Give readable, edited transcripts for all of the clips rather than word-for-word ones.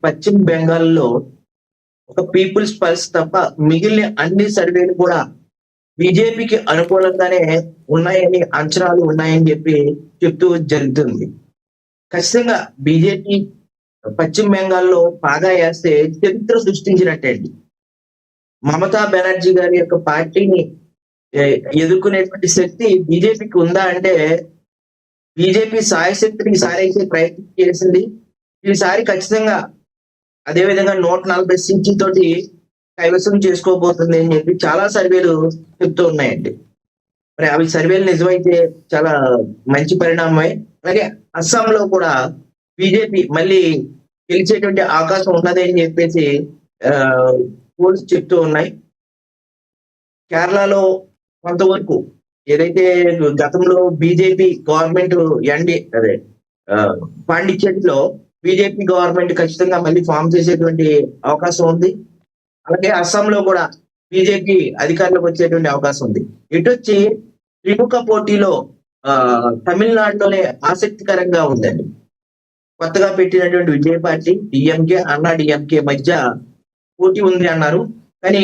పశ్చిమ బెంగాల్‌లో ఒక పీపుల్స్ పల్స్ తప్ప మిగిలిన అన్ని సర్వేలు కూడా బీజేపీకి అనుకూలంగానే ఉన్నాయని అంచనాలు ఉన్నాయని చెప్తూ జరుగుతుంది. ఖచ్చితంగా బీజేపీ పశ్చిమ బెంగాల్‌లో పాగా ఏస్తే చరిత్ర సృష్టించినట్టే అండి. మమతా బెనర్జీ గారి యొక్క పార్టీని ఎ ఎదుర్కొనేటువంటి శక్తి బీజేపీకి ఉందా అంటే, బీజేపీ శాయశక్తులు ఈసారైతే ప్రయత్నం చేసింది. ఈసారి ఖచ్చితంగా అదే విధంగా 140 సీట్లతోటి కైవసం చేసుకోబోతుంది అని చాలా సర్వేలు చెప్తూ ఉన్నాయండి. మరి అవి సర్వేలు నిజమైతే చాలా మంచి పరిణామమే. అలాగే అస్సాంలో కూడా బీజేపీ మళ్ళీ గెలిచేటువంటి అవకాశం ఉన్నది అని పోల్స్ చెప్తూ ఉన్నాయి. కేరళలో కొంతవరకు ఏదైతే గతంలో బీజేపీ గవర్నమెంట్ అదే పాండిచ్చేరిలో బీజేపీ గవర్నమెంట్ ఖచ్చితంగా మళ్ళీ ఫామ్ చేసేటువంటి అవకాశం ఉంది. అలాగే అస్సాంలో కూడా బీజేపీ అధికారంలోకి వచ్చేటువంటి అవకాశం ఉంది. ఇటొచ్చి త్రిముఖ పోటీలో తమిళనాడులోనే ఆసక్తికరంగా ఉందండి. కొత్తగా పెట్టినటువంటి విజయ పార్టీ డిఎంకే, అన్నా డిఎంకే మధ్య పోటీ ఉంది అన్నారు. కానీ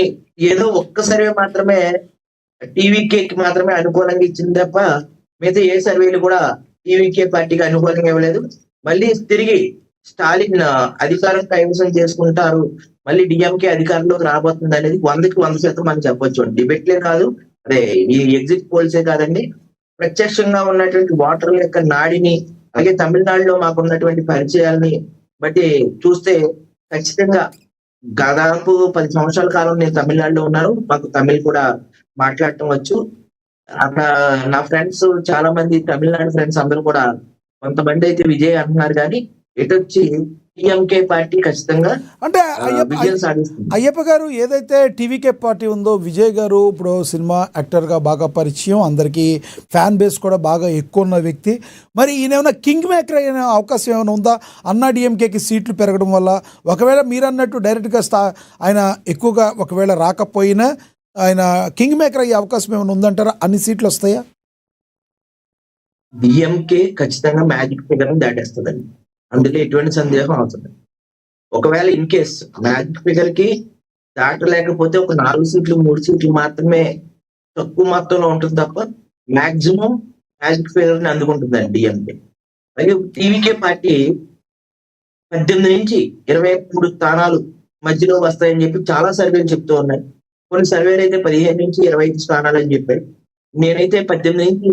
ఏదో ఒక్క సర్వే మాత్రమే టీవీకేకి మాత్రమే అనుకూలంగా ఇచ్చింది తప్ప మిగతా ఏ సర్వేలు కూడా టీవీకే పార్టీకి అనుకూలంగా ఇవ్వలేదు. మళ్ళీ తిరిగి స్టాలిన్ అధికారం కైవసం చేసుకుంటారు, మళ్ళీ డిఎంకే అధికారంలోకి రాబోతుంది అనేది 100కి 100% మనం చెప్పొచ్చు. డిబేట్లే కాదు, అదే ఈ ఎగ్జిట్ పోల్సే కాదండి, ప్రత్యక్షంగా ఉన్నటువంటి ఓటర్ల యొక్క నాడిని, అలాగే తమిళనాడులో మాకున్నటువంటి పరిచయాల్ని బట్టి చూస్తే ఖచ్చితంగా దాదాపు 10 సంవత్సరాల కాలం నేను తమిళనాడులో ఉన్నాను. మాకు తమిళ్ కూడా మాట్లాడటం వచ్చు. అక్కడ నా ఫ్రెండ్స్ చాలా మంది తమిళనాడు ఫ్రెండ్స్ అందరూ కూడా కొంతమంది అయితే విజయ్ అంటున్నారు కానీ ఎటొచ్చి టీఎంకే పార్టీ ఖచ్చితంగా అంటే విజయం సాధిస్తుంది. అయ్యప్ప గారు ఏదైతే టీవీకే పార్టీ ఉందో, విజయ్ గారు ఇప్పుడు సినిమా యాక్టర్గా బాగా పరిచయం, అందరికీ ఫ్యాన్ బేస్ కూడా బాగా ఎక్కువ ఉన్న వ్యక్తి. మరి ఈయన ఏమైనా కింగ్ మేకర్ అయిన అవకాశం ఏమైనా ఉందా? అన్నా డిఎంకేకి సీట్లు పెరగడం వల్ల ఒకవేళ మీరు అన్నట్టు డైరెక్ట్గా ఆయన ఎక్కువగా ఒకవేళ రాకపోయినా ఆయన కింగ్ మేకర్ అయ్యే అవకాశం ఏమైనా ఉందంటారా? అన్ని సీట్లు వస్తాయా? డిఎంకే ఖచ్చితంగా మ్యాజిక్ ఫిగర్ దాటేస్తుందండి, అందులో ఎటువంటి సందేహం అవసరం. ఒకవేళ ఇన్ కేస్ మ్యాజిక్ ఫిగర్ కి దాటలేకపోతే ఒక 4 సీట్లు 3 సీట్లు మాత్రమే తక్కువ మొత్తంలో ఉంటుంది తప్ప మాక్సిమం మ్యాజిక్ ఫిగర్ ని అందుకుంటుందండి డిఎంకే. అలాగే టీవీకే పార్టీ 18 నుంచి 23 స్థానాలు మధ్యలో వస్తాయని చాలా సర్వేలు చెప్తూ ఉన్నాయి. కొన్ని సర్వేలు అయితే 15 నుంచి 25 స్థానాలు అని చెప్పారు. నేనైతే 18 నుంచి